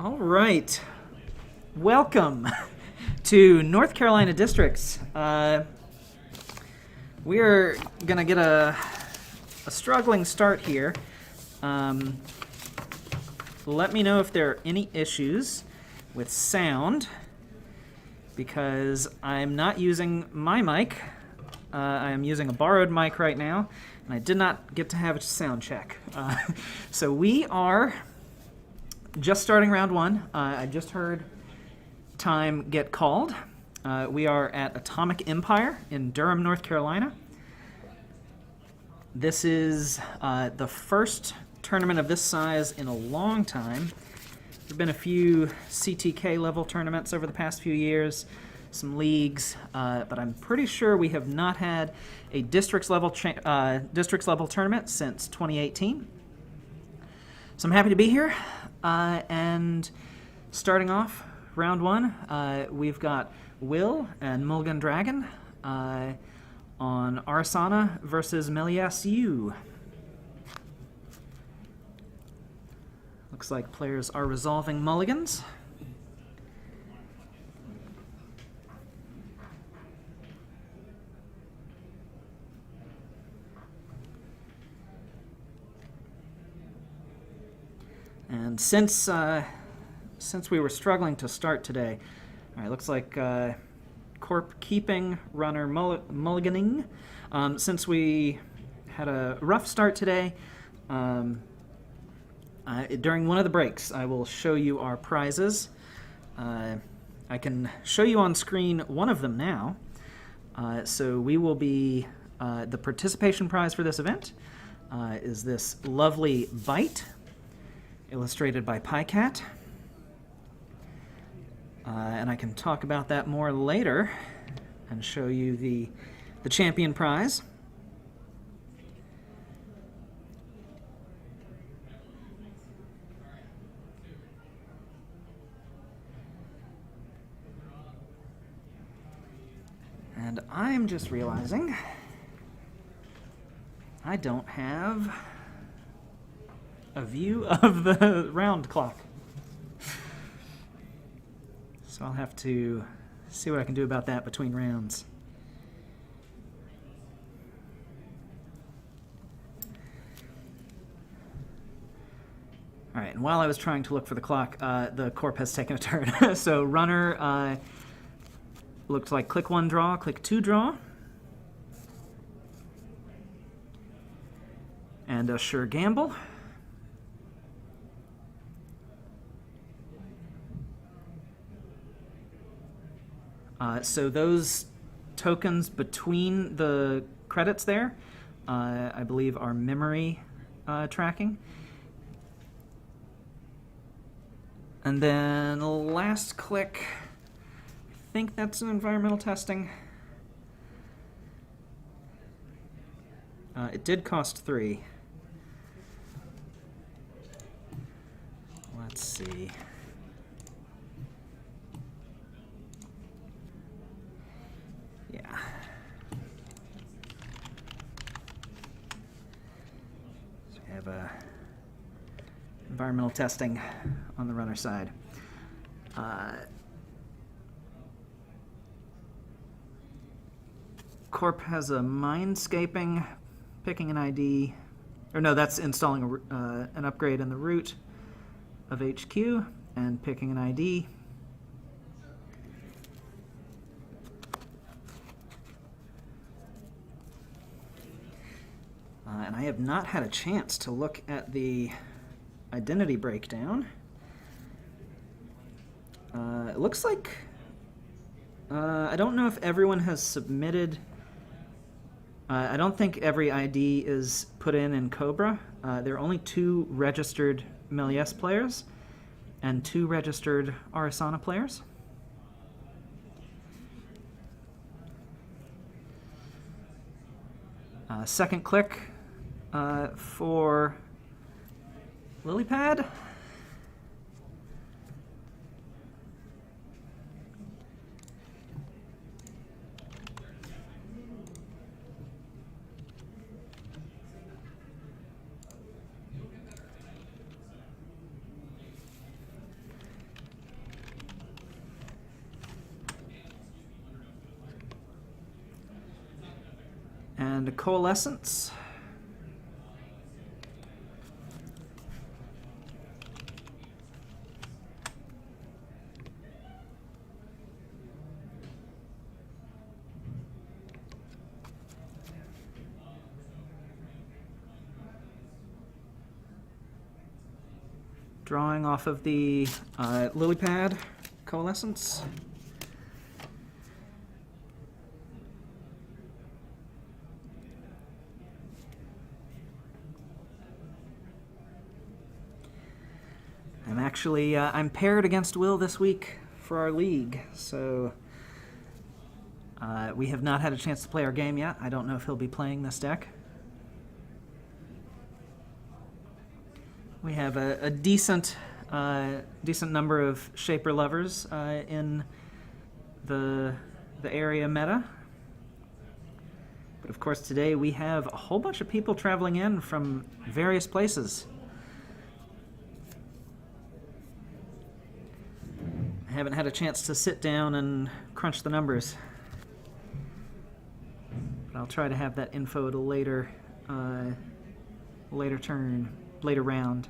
All right. Welcome to North Carolina Districts. We're going to get a struggling start here. Let me know if there are any issues with sound, because I'm not using my mic. I am using a borrowed mic right now, and I did not get to have a sound check. So we are just starting round one. I just heard time get called. We are at Atomic Empire in Durham, North Carolina. This is the first tournament of this size in a long time. There have been a few CTK level tournaments over the past few years, some leagues, but I'm pretty sure we have not had a districts level tournament since 2018. So I'm happy to be here. And starting off round one, we've got Will and MulganDragon on Arissana versus Méliès. Looks like players are resolving mulligans. And since we were struggling to start today, all right, looks like Corp keeping, runner mulliganing. Since we had a rough start today, during one of the breaks, I will show you our prizes. I can show you on screen one of them now. So we will be, the participation prize for this event is this lovely bite, illustrated by PieCat. And I can talk about that more later and show you the champion prize. And I'm just realizing I don't have a view of the round clock. So I'll have to see what I can do about that between rounds. All right, and while I was trying to look for the clock, the Corp has taken a turn. So runner looked like click 1 draw, click 2 draw. And a sure gamble. So those tokens between the credits there, I believe, are memory tracking. And then last click, I think that's an environmental testing. It did cost 3. Let's see. Yeah. So we have environmental testing on the runner side. Corp has a mindscaping, picking an ID, or no, that's installing an upgrade in the root of HQ and picking an ID. And I have not had a chance to look at the identity breakdown. It looks like, I don't know if everyone has submitted. I don't think every ID is put in Cobra. There are only 2 registered Méliès players and 2 registered Arissana players. Second click for Lilypad. And a Coalescence. Drawing off of the lily pad Coalescence. I'm paired against Will this week for our league, so we have not had a chance to play our game yet. I don't know if he'll be playing this deck. We have a decent number of Shaper lovers in the area meta. But of course today we have a whole bunch of people traveling in from various places. I haven't had a chance to sit down and crunch the numbers. But I'll try to have that info at a later round.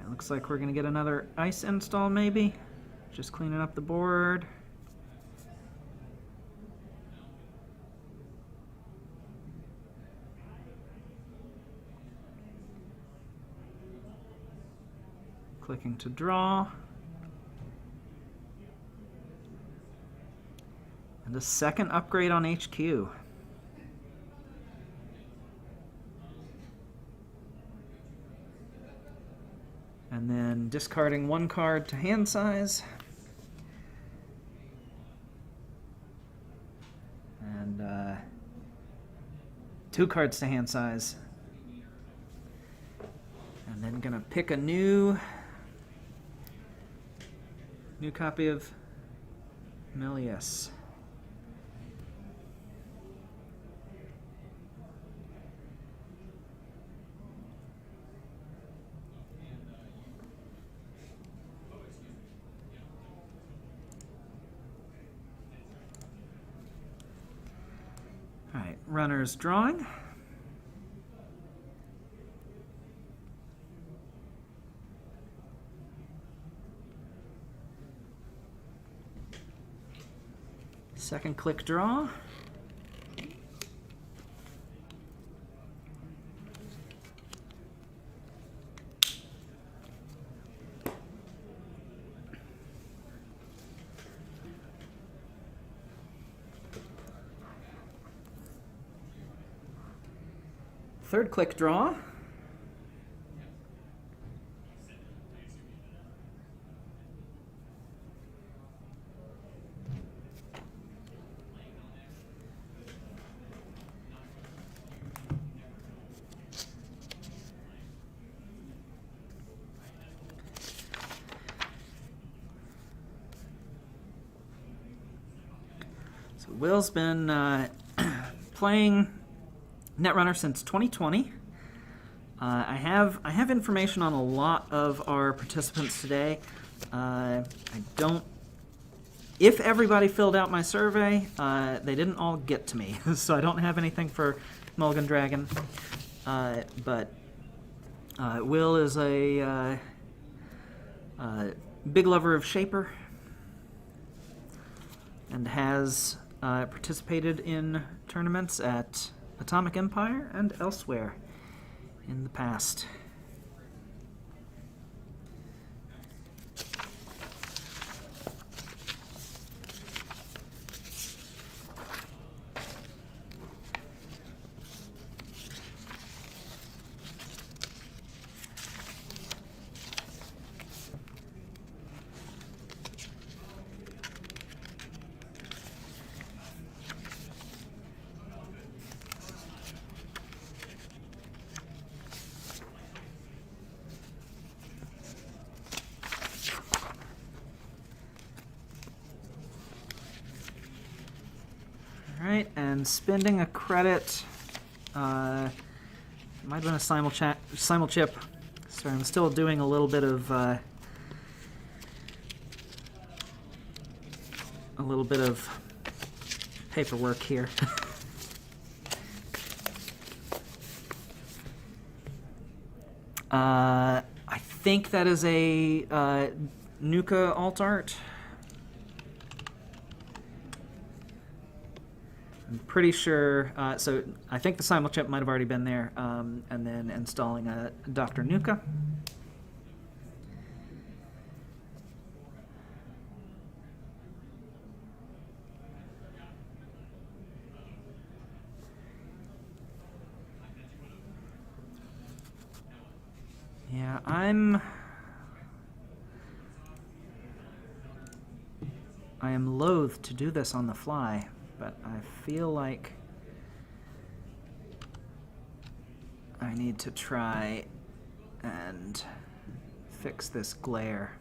Looks like we're going to get another ice install, maybe. Just cleaning up the board. Clicking to draw. And a second upgrade on HQ. And then discarding one card to hand size. And 2 cards to hand size. And then gonna pick a new copy of Méliès. All right, runner's drawing. Second click draw. Third click draw. So Will's been playing Netrunner since 2020. I have information on a lot of our participants today. If everybody filled out my survey, they didn't all get to me, so I don't have anything for MulganDragon. But Will is a big lover of Shaper and has participated in tournaments at Atomic Empire and elsewhere in the past. Alright, and spending a credit Might have been a simul-chip. So I'm still doing a little bit of paperwork here. I think that is a Nuka alt art. I'm pretty sure, so I think the simul-chip might have already been there, and then installing a Dr. Nuka. Yeah, I am loath to do this on the fly, but I feel like I need to try and fix this glare.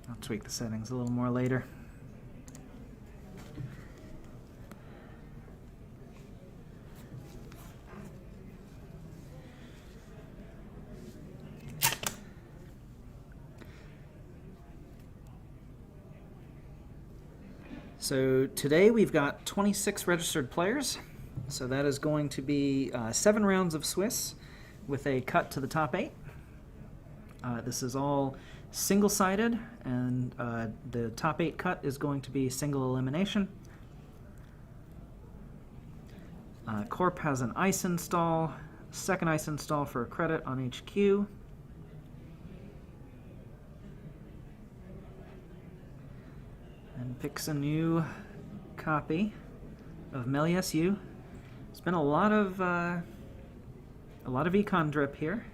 I'll tweak the settings a little more later. So today we've got 26 registered players. So that is going to be 7 rounds of Swiss with a cut to the top 8. This is all single-sided, and the top 8 cut is going to be single elimination. Corp has an ice install, second ice install for a credit on each queue. And picks a new copy of Méliès U. It's been a lot of econ drip here.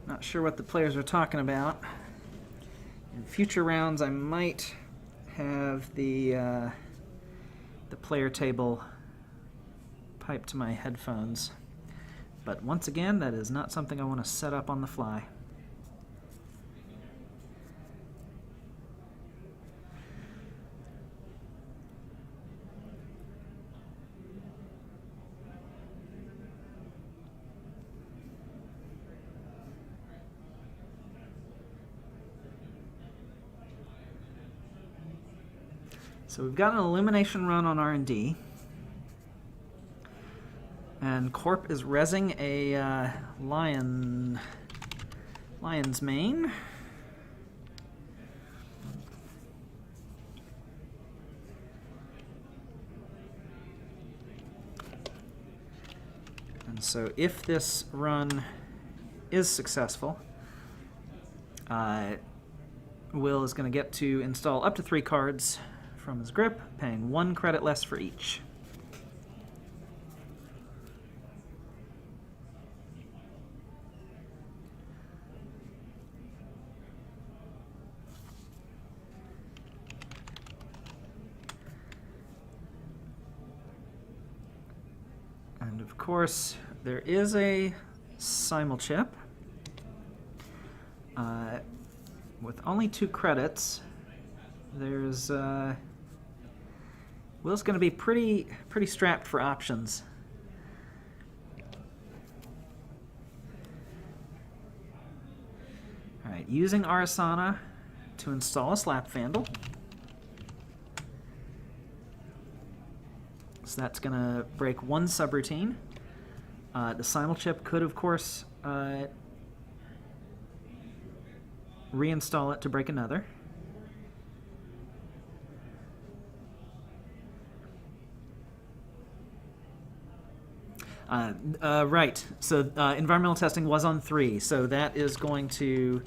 Not sure what the players are talking about. In future rounds, I might have the player table piped to my headphones. But once again, that is not something I want to set up on the fly. So we've got an elimination run on R&D. And And Corp is rezzing a Lion's Mane. And so if this run is successful, Will is going to get to install up to 3 cards from his grip, paying 1 credit less for each. And of course, there is a simulchip. With only 2 credits, there's Will's going to be pretty strapped for options. All right, using Arissana to install a Slap Vandal. So that's going to break 1 subroutine. The simulchip could, of course, reinstall it to break another. Right. So environmental testing was on 3, so that is going to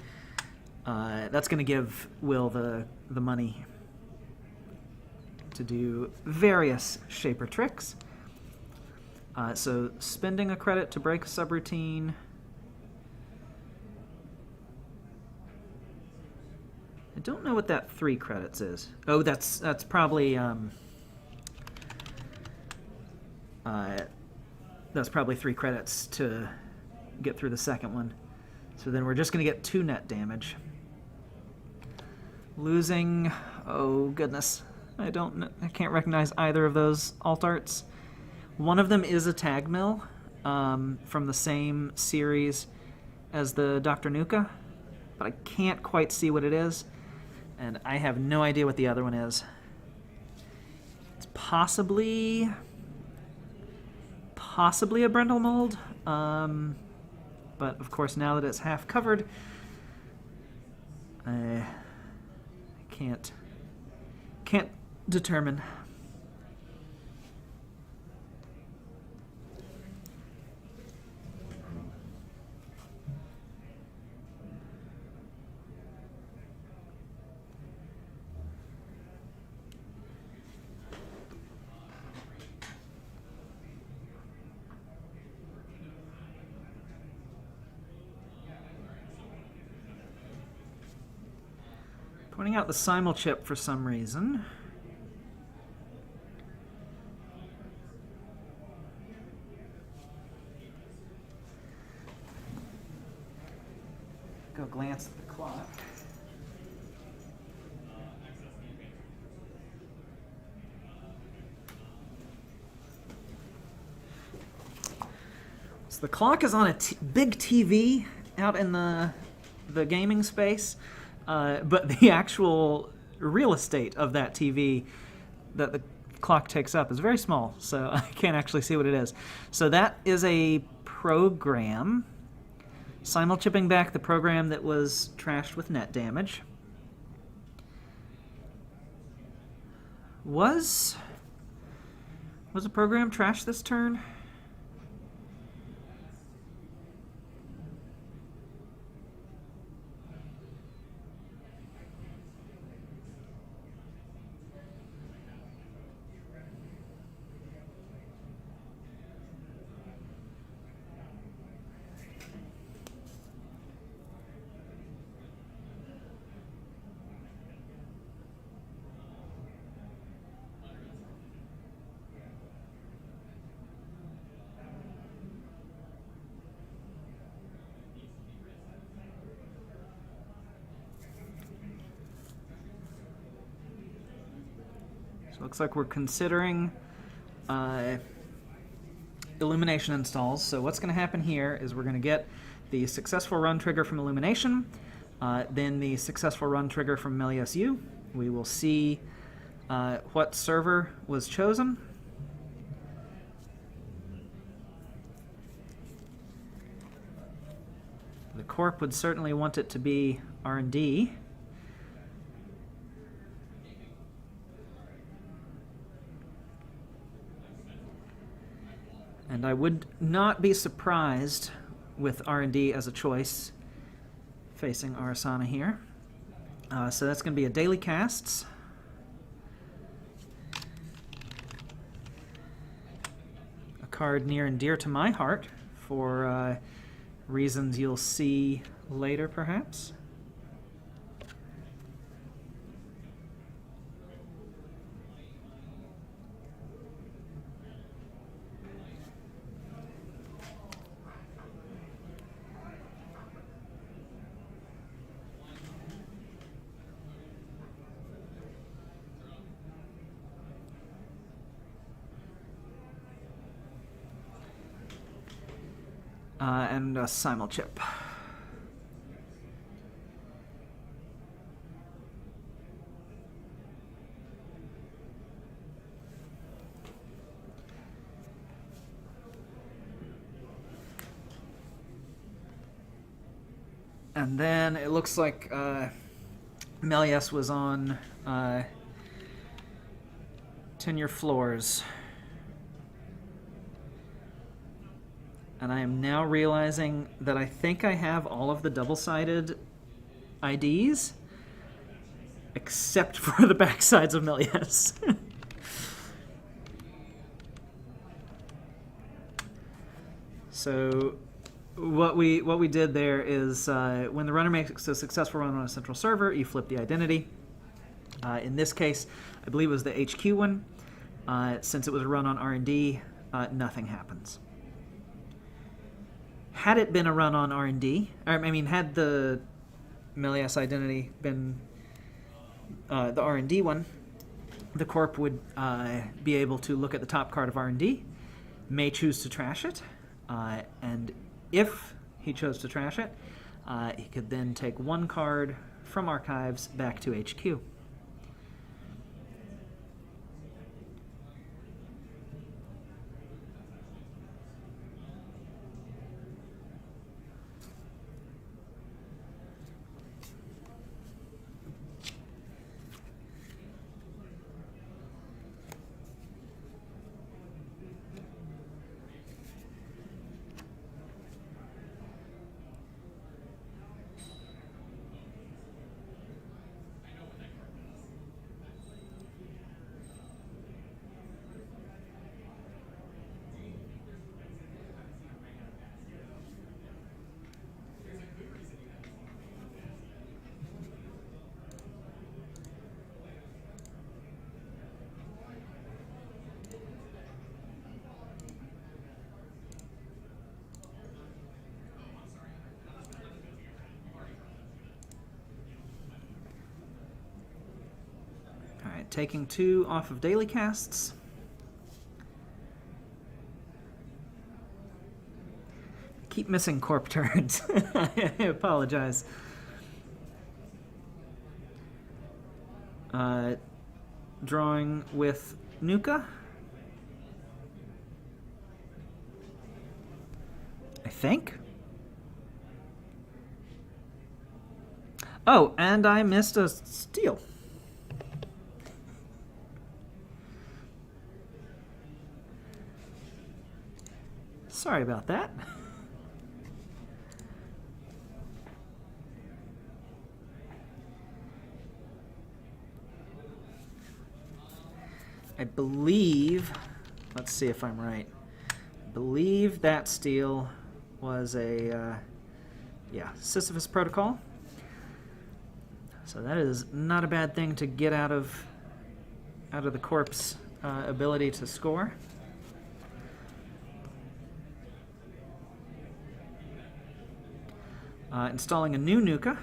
that's going to give Will the money to do various shaper tricks. So spending a credit to break a subroutine. I don't know what that 3 credits is. Oh, that's probably that's probably 3 credits to get through the second one. So then we're just going to get 2 net damage. Losing, oh goodness, I can't recognize either of those alt arts. One of them is a tag mill from the same series as the Dr. Nuka, but I can't quite see what it is, and I have no idea what the other one is. It's possibly a Brendel mold, but of course now that it's half covered, I can't determine. Pointing out the simulchip for some reason. Go glance at the clock. So the clock is on a big TV out in the gaming space. But the actual real estate of that TV that the clock takes up is very small, so I can't actually see what it is. So that is a program, simulchipping back the program that was trashed with net damage. Was a program trashed this turn? So it looks like we're considering illumination installs. So what's going to happen here is we're going to get the successful run trigger from illumination, then the successful run trigger from Méliès U. We will see what server was chosen. Corp would certainly want it to be R&D. And I would not be surprised with R&D as a choice facing Arissana here. So that's going to be a daily casts. A card near and dear to my heart for reasons you'll see later, perhaps. And a simulchip. And then it looks like Méliès was on Tenure Floors. And I am now realizing that I think I have all of the double-sided IDs, except for the backsides of Méliès. So what we did there is when the runner makes a successful run on a central server, you flip the identity. In this case, I believe it was the HQ one. Since it was a run on R&D, nothing happens. Had it been a run on R&D, had the Méliès identity been the R&D one, the Corp would be able to look at the top card of R&D, may choose to trash it, and if he chose to trash it, he could then take one card from Archives back to HQ. Taking 2 off of daily casts. Keep missing Corp turns. I apologize. Drawing with Nuka. I think. Oh, and I missed a steal. Sorry about that. I believe, let's see if I'm right, I believe that steal was a, Sisyphus Protocol. So that is not a bad thing to get out of the Corp's ability to score. Installing a new Nuka.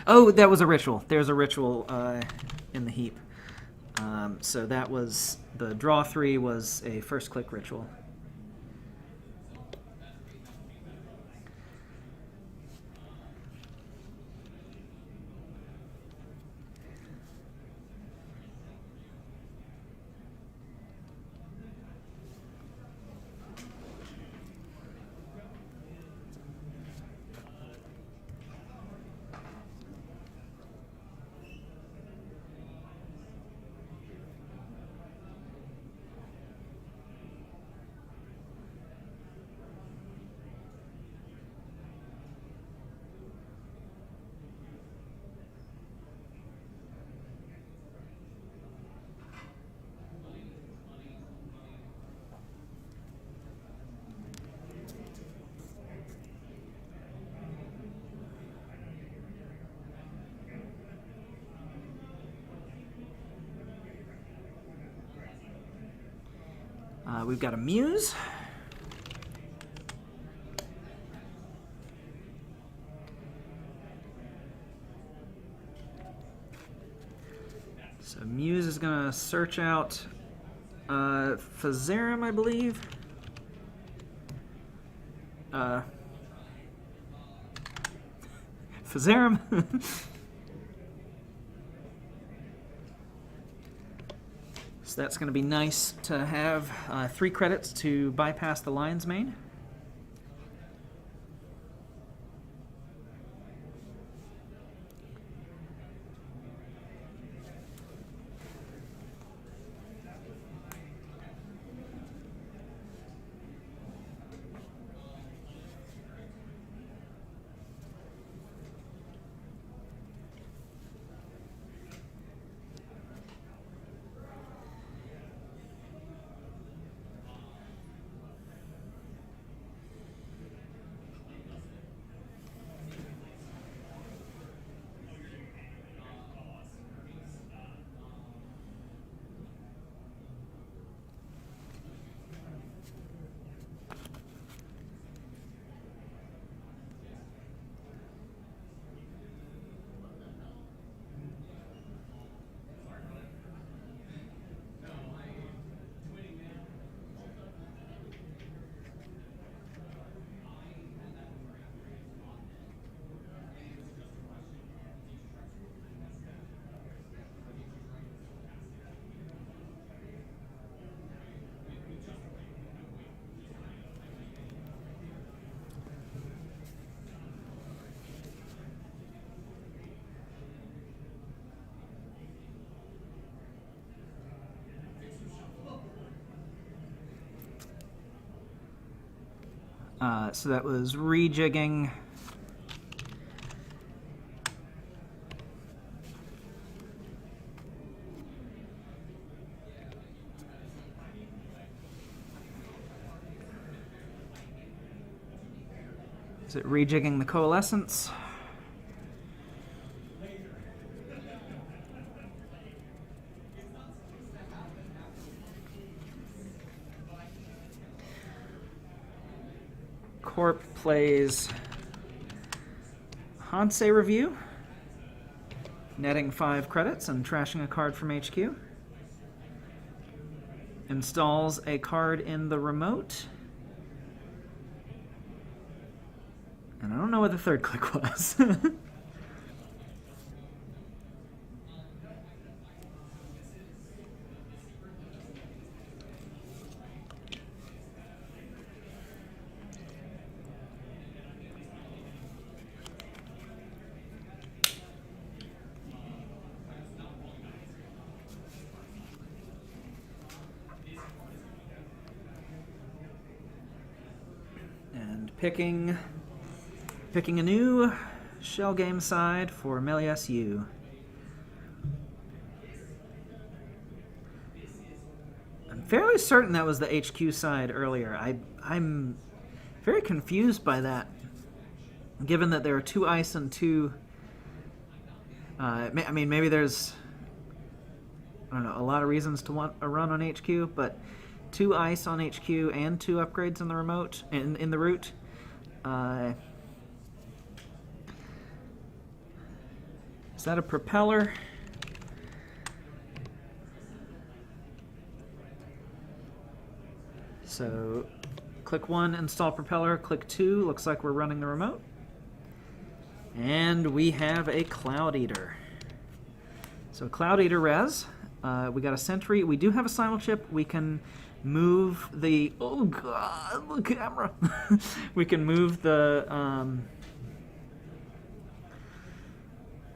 Oh, that was a ritual. There's a ritual in the heap. So that was, the draw 3 was a first click ritual. We've got a Muse. So Muse is going to search out Fazarum, I believe. Fazarum. So that's going to be nice to have 3 credits to bypass the Lion's Mane. So that was rejigging Is it rejigging the coalescence? Corp plays Hansei Review, netting 5 credits and trashing a card from HQ. Installs a card in the remote. And I don't know what the third click was. And picking a new shell game side for Méliès U. I'm fairly certain that was the HQ side earlier. I'm very confused by that, given that there are 2 ice and 2... I mean, maybe there's, I don't know, a lot of reasons to want a run on HQ, but 2 ice on HQ and 2 upgrades in the remote, in the root. Is that a propeller? So, click 1, install propeller. Click 2, looks like we're running the remote. And we have a Cloud Eater. So, Cloud Eater res. We got a Sentry. We do have a Simulchip. We can move the... Oh, God, the camera. We can move the...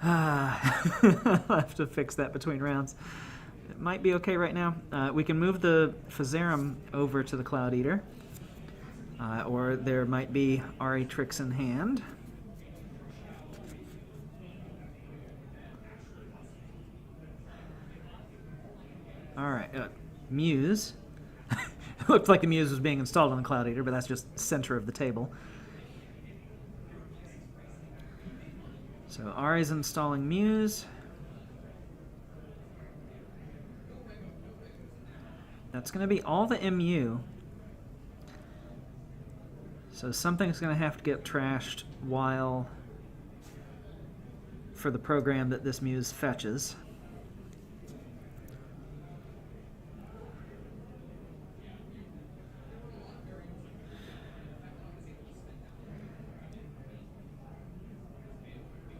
I'll have to fix that between rounds. It might be okay right now. We can move the Fazarum over to the Cloud Eater. Or there might be RA tricks in hand. Alright, Muse. It looked like the Muse was being installed on the Cloud Eater, but that's just center of the table. So Ari's installing Muse. That's going to be all the MU. So something's going to have to get trashed while for the program that this muse fetches.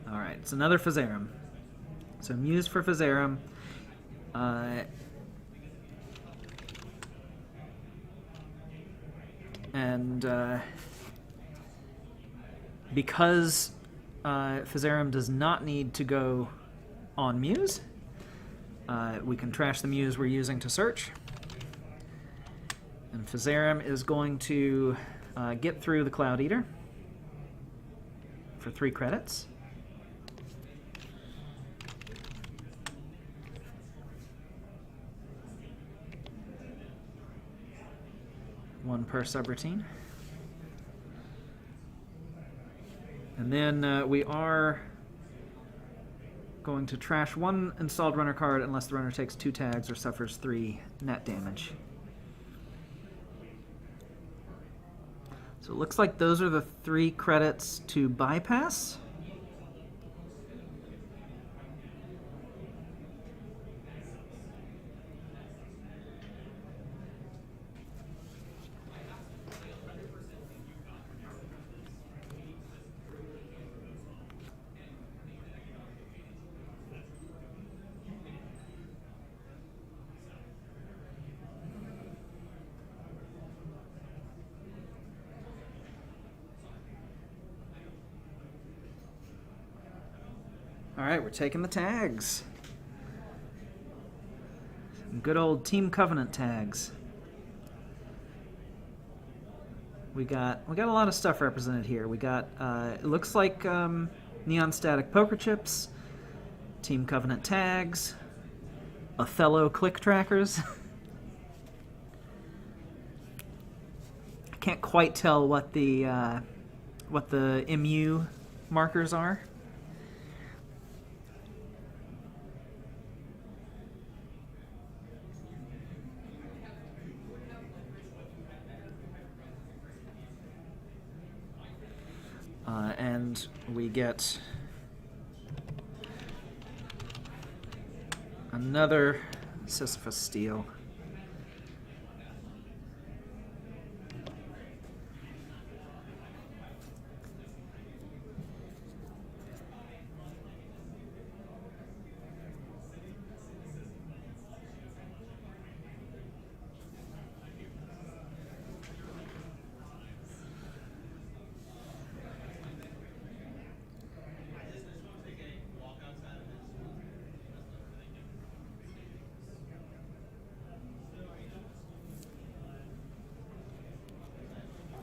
All right, it's another Physarum. So muse for Physarum. Because Physarum does not need to go on muse, we can trash the muse we're using to search. And Physarum is going to get through the Cloud Eater for 3 credits. One per subroutine. And then we are going to trash 1 installed runner card unless the runner takes 2 tags or suffers 3 net damage. So it looks like those are the 3 credits to bypass. All right, we're taking the tags. Some good old Team Covenant tags. We got a lot of stuff represented here. We got it looks like neon static poker chips, Team Covenant tags, Othello click trackers. I can't quite tell what the MU markers are. And we get another Sisyphus Steel.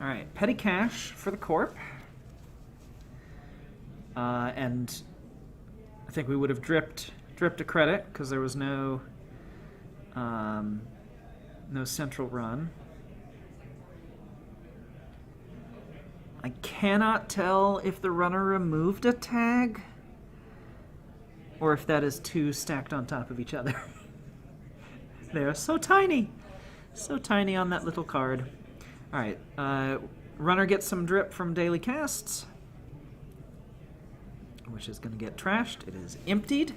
All right, petty cash for the Corp. And I think we would have dripped a credit because there was no central run. I cannot tell if the runner removed a tag or if that is 2 stacked on top of each other. They are so tiny on that little card. All right, runner gets some drip from daily casts, which is going to get trashed. It is emptied.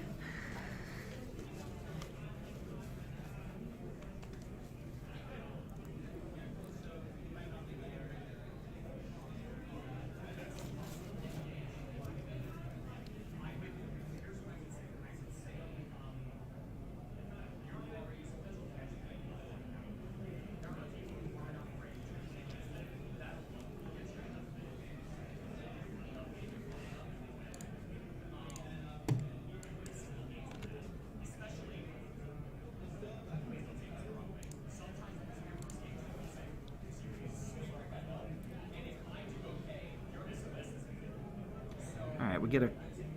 We get a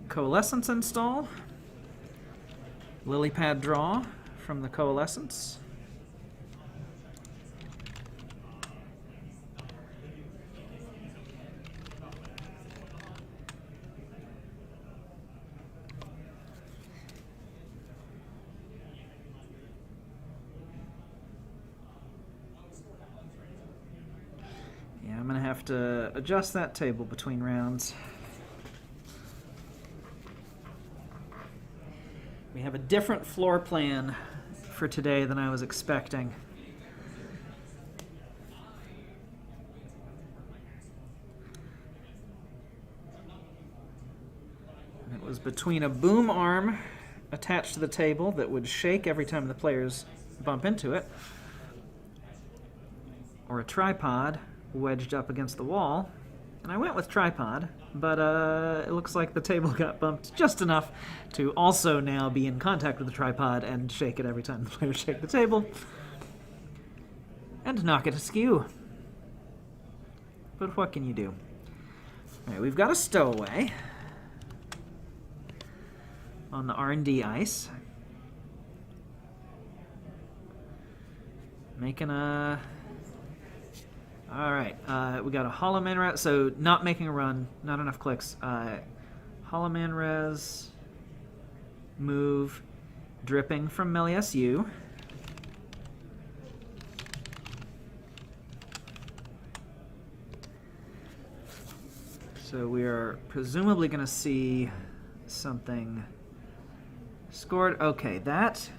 Coalescence install, Lily Pad draw from the Coalescence. to adjust that table between rounds. We have a different floor plan for today than I was expecting. It was between a boom arm attached to the table that would shake every time the players bump into it, or a tripod wedged up against the wall. And I went with tripod, but it looks like the table got bumped just enough to also now be in contact with the tripod and shake it every time the players shake the table, and knock it askew. But what can you do? All right, we've got a stowaway on the R&D ice. Making a... All right, we got a Hollow Man Res, so not making a run, not enough clicks. Hollow Man Res, move, dripping from Méliès U. So we are presumably going to see something scored. Okay, that...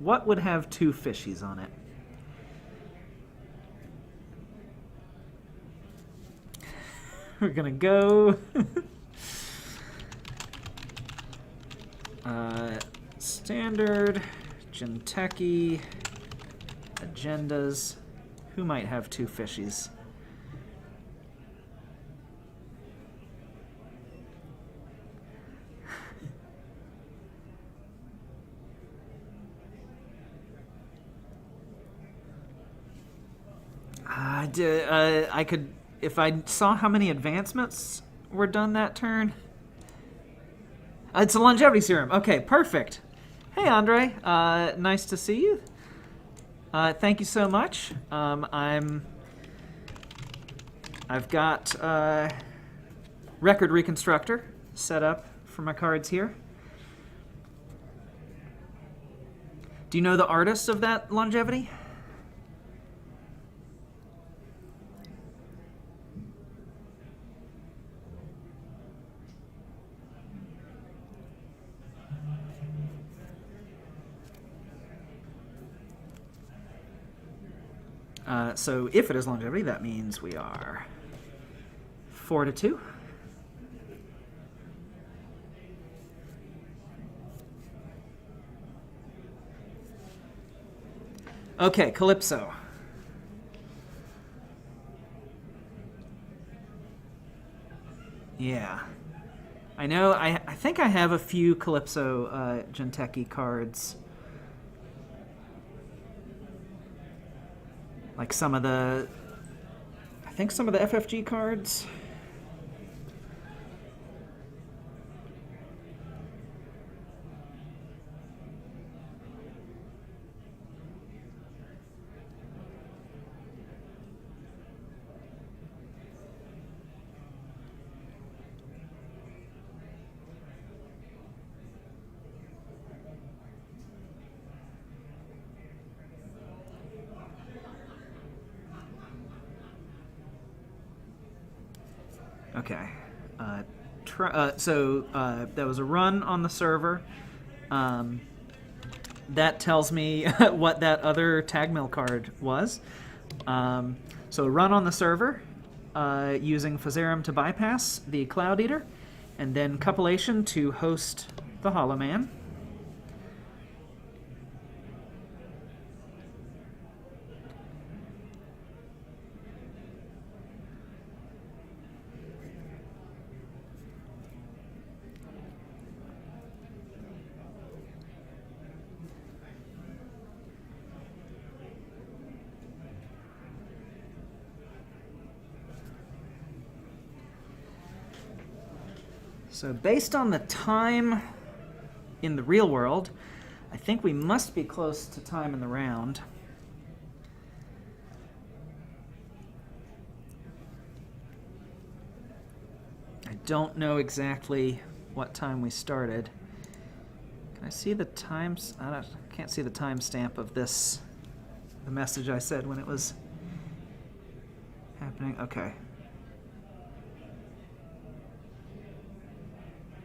What would have two fishies on it? We're gonna go standard, Jinteki, agendas. Who might have two fishies? I could, if I saw how many advancements were done that turn. It's a longevity serum. Okay, perfect. Hey, Andre. Nice to see you. Thank you so much. I've got Record Reconstructor set up for my cards here. Do you know the artist of that longevity? So if it is longevity, that means we are 4-2. Okay, Calypso. Yeah. I know, I think I have a few Calypso Jinteki cards. Like some of the, I think some of the FFG cards. Okay. So that was a run on the server. That tells me what that other tag mill card was. So a run on the server using Phaserum to bypass the Cloud Eater, and then Cupulation to host the Hollow Man. So based on the time in the real world, I think we must be close to time in the round. I don't know exactly what time we started. Can I see the times? I can't see the timestamp of this, the message I said when it was happening? Okay.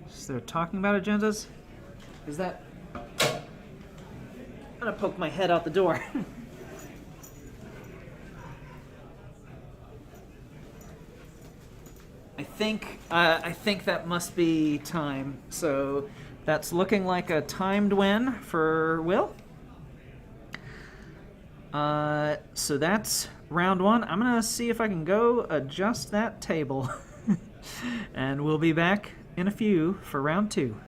So they're talking about agendas? Is that... I'm gonna poke my head out the door. I think that must be time. So that's looking like a timed win for Will. So that's round one. I'm gonna see if I can go adjust that table. And we'll be back in a few for round two.